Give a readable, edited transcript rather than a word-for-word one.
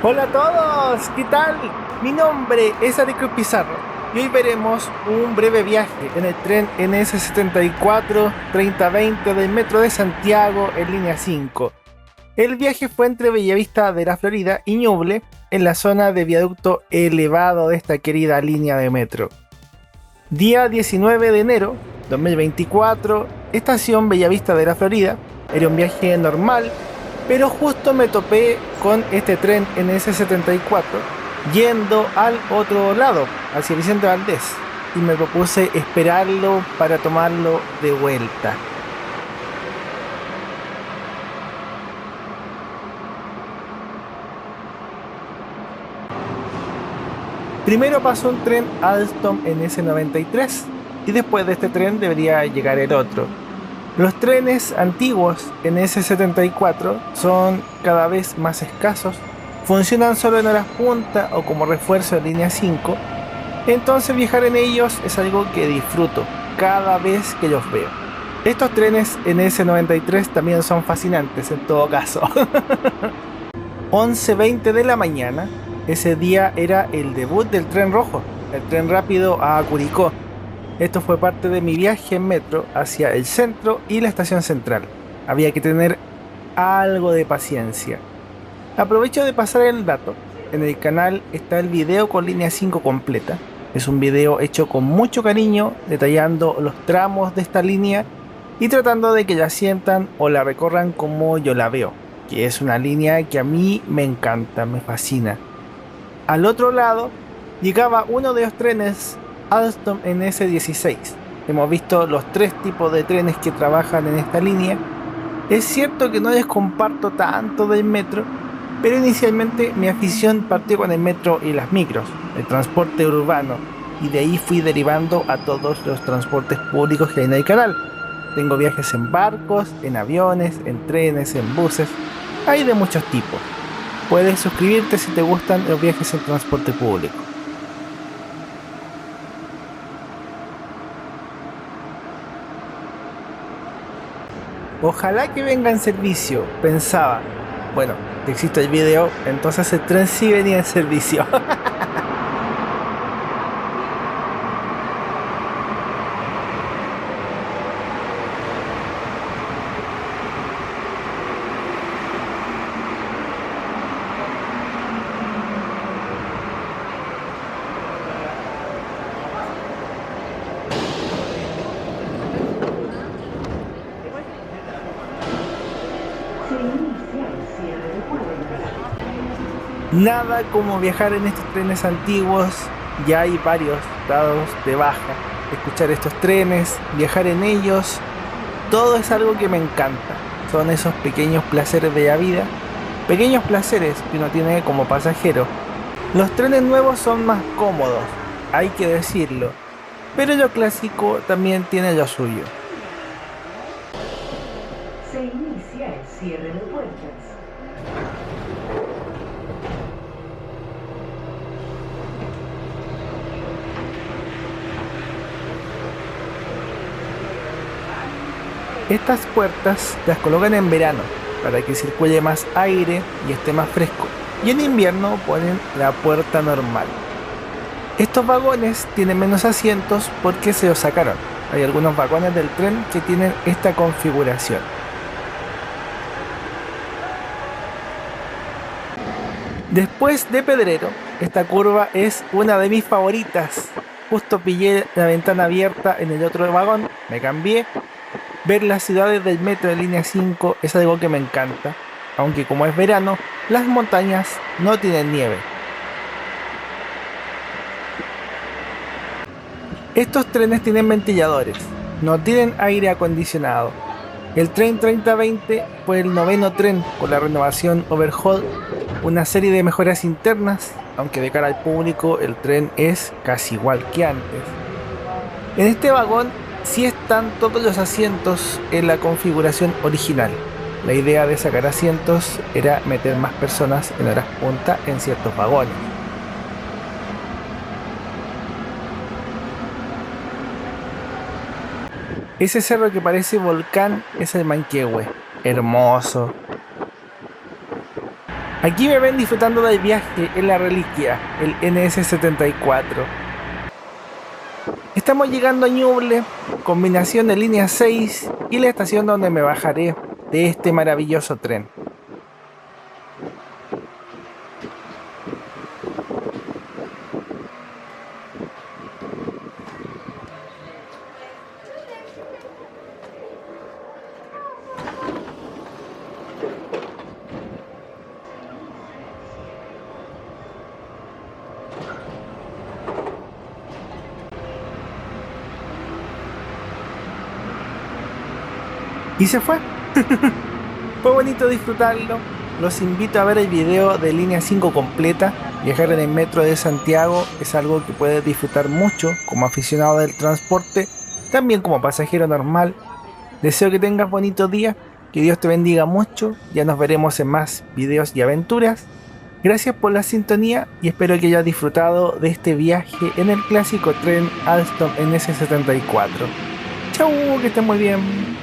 Hola a todos, ¿qué tal? Mi nombre es Arecruz Pizarro y hoy veremos un breve viaje en el tren NS74-3020 del Metro de Santiago en línea 5. El viaje fue entre Bellavista de la Florida y Ñuble, en la zona de viaducto elevado de esta querida línea de metro. Día 19 de enero 2024, estación Bellavista de la Florida. Era un viaje normal, pero justo me topé con este tren NS74 yendo al otro lado, hacia Vicente Valdés, y me propuse esperarlo para tomarlo de vuelta. Primero pasó un tren Alstom NS93 y después de este tren debería llegar el otro. Los trenes antiguos NS74 son cada vez más escasos, funcionan solo en horas punta o como refuerzo de línea 5, entonces viajar en ellos es algo que disfruto cada vez que los veo. Estos trenes NS93 también son fascinantes en todo caso. 11:20 de la mañana, ese día era el debut del tren rojo, el tren rápido a Curicó. Esto fue parte de mi viaje en metro hacia el centro y la estación central. Había que tener algo de paciencia. Aprovecho de pasar el dato. En el canal está el video con línea 5 completa. Es un video hecho con mucho cariño, detallando los tramos de esta línea y tratando de que la sientan o la recorran como yo la veo, que es una línea que a mí me encanta, me fascina. Al otro lado llegaba uno de los trenes Alstom NS16. Hemos visto los tres tipos de trenes que trabajan en esta línea. Es cierto que no les comparto tanto del metro, pero inicialmente mi afición partió con el metro y las micros, el transporte urbano, y de ahí fui derivando a todos los transportes públicos que hay en el canal. Tengo viajes en barcos, en aviones, en trenes, en buses, hay de muchos tipos. Puedes suscribirte si te gustan los viajes en transporte público. Ojalá que venga en servicio, pensaba. Bueno, si existe el video, entonces el tren sí venía en servicio. Nada como viajar en estos trenes antiguos, ya hay varios dados de baja. Escuchar estos trenes, viajar en ellos, todo es algo que me encanta. Son esos pequeños placeres de la vida, pequeños placeres que uno tiene como pasajero. Los trenes nuevos son más cómodos, hay que decirlo, pero lo clásico también tiene lo suyo. Se inicia el cierre de puertas. Estas puertas las colocan en verano para que circule más aire y esté más fresco, y en invierno ponen la puerta normal. Estos vagones tienen menos asientos porque se los sacaron. Hay algunos vagones del tren que tienen esta configuración. Después de Pedrero, esta curva es una de mis favoritas. Justo pillé la ventana abierta en el otro vagón, me cambié. Ver las ciudades del metro de línea 5 es algo que me encanta, aunque como es verano, las montañas no tienen nieve. Estos trenes tienen ventiladores, no tienen aire acondicionado. El tren 3020 fue el noveno tren con la renovación Overhaul, una serie de mejoras internas, aunque de cara al público el tren es casi igual que antes. En este vagón sí están todos los asientos en la configuración original. La idea de sacar asientos era meter más personas en horas punta en ciertos vagones. Ese cerro que parece volcán es el Manquehue, hermoso. Aquí me ven disfrutando del viaje en la reliquia, el NS-74. Estamos llegando a Ñuble, combinación de línea 6 y la estación donde me bajaré de este maravilloso tren. Y se fue. Fue bonito disfrutarlo. Los invito a ver el video de línea 5 completa. Viajar en el metro de Santiago es algo que puedes disfrutar mucho como aficionado del transporte, también como pasajero normal. Deseo que tengas bonito día, que Dios te bendiga mucho. Ya nos veremos en más videos y aventuras. Gracias por la sintonía y espero que hayas disfrutado de este viaje en el clásico tren Alstom NS-74. Chau, que estés muy bien.